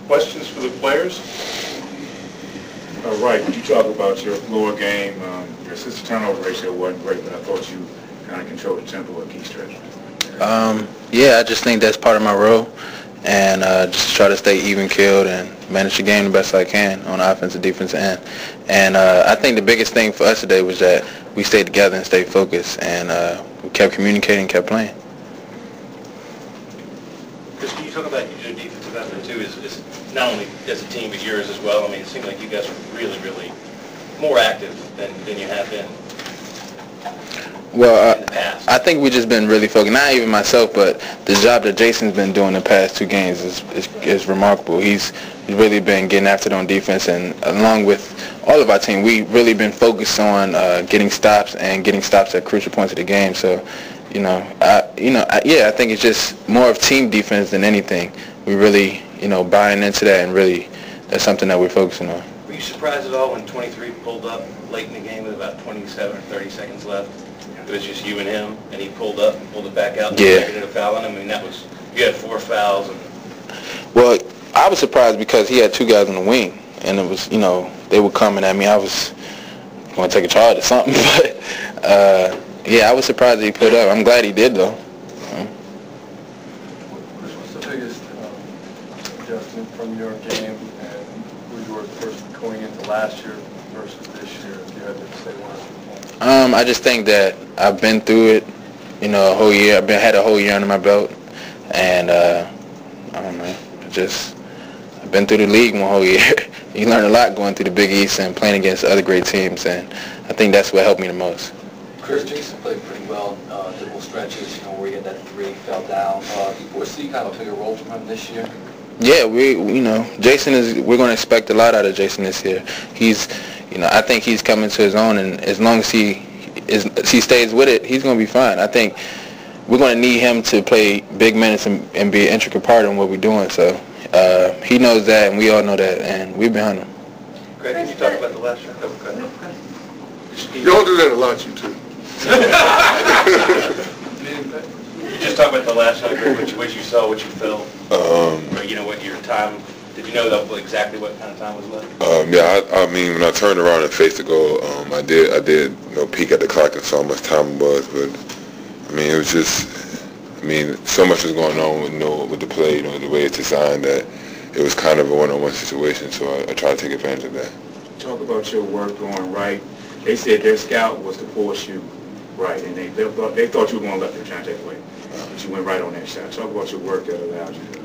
Questions for the players? Wright, could you talk about your floor game? Your assist to turnover ratio wasn't great, but I thought you kind of controlled the tempo at key stretches. Yeah, I just think that's part of my role, and just try to stay even-keeled and manage the game the best I can on the offensive defensive end. And I think the biggest thing for us today was that we stayed together and stayed focused, and we kept communicating, kept playing. Chris, can you talk about your defensive effort too? Is not only as a team but yours as well. I mean, it seemed like you guys were really, really more active than you have been. Well, in the past. I think we've just been really focused. Not even myself, but the job that Jason's been doing the past 2 games is remarkable. He's really been getting after it on defense, and along with all of our team, we've really been focused on getting stops and getting stops at crucial points of the game. So, I think it's just more of team defense than anything. We really, buying into that, and really, that's something that we're focusing on. Were you surprised at all when 23 pulled up late in the game with about 27 or 30 seconds left? It was just you and him, and he pulled up and pulled it back out and a foul on him. I mean, you had 4 fouls. Well, I was surprised because he had 2 guys on the wing, and it was, they were coming at me. I was going to take a charge or something, but yeah, I was surprised that he pulled up. I'm glad he did, though. What's the biggest adjustment from your game and who you were versus going into last year versus this year, if you had to say one or 2 points? I just think that I've been through it, a whole year. Had a whole year under my belt, and I don't know, I've been through the league 1 whole year. You learn a lot going through the Big East and playing against other great teams, and I think that's what helped me the most. Chris, Jason played pretty well the whole stretches, where he had that 3, fell down. Do you foresee kind of a bigger role from him this year? Yeah, Jason we're going to expect a lot out of Jason this year. He's, I think he's coming to his own, and as long as he stays with it, he's going to be fine. I think we're going to need him to play big minutes and be an intricate part in what we're doing. So he knows that, and we all know that, and we're behind him. Greg, can you talk about the last shot? Y'all do that a lot, you two. You just talk about the last shot, Greg, what you saw, what you felt, or what your time. Did you know exactly what kind of time was left? Yeah, I mean, when I turned around and faced the goal, I did peek at the clock and saw how much time it was, but I mean, it was just, so much was going on with the play, the way it's designed, that it was kind of a one-on-one situation, so I tried to take advantage of that. Talk about your work going right. They said their scout was to force you right, and they thought you were going to let them try to take away, but you went right on that shot. Talk about your work that allowed you to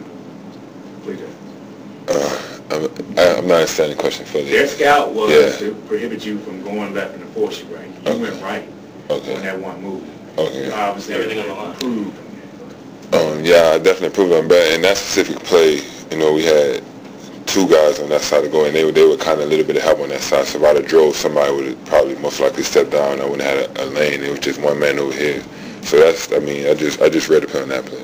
complete that. I'm not understanding the question fully. Their scout was to prohibit you from going left and to force you right. You went right on that one move. Okay. Obviously, everything on the line. Improved. Yeah, I definitely improved on that. In that specific play, we had 2 guys on that side of the goal, and they were kind of a little bit of help on that side. So if I'd have drove, somebody would have probably most likely stepped down. I wouldn't have had a lane. It was just one man over here. So that's, I just read the play on that play.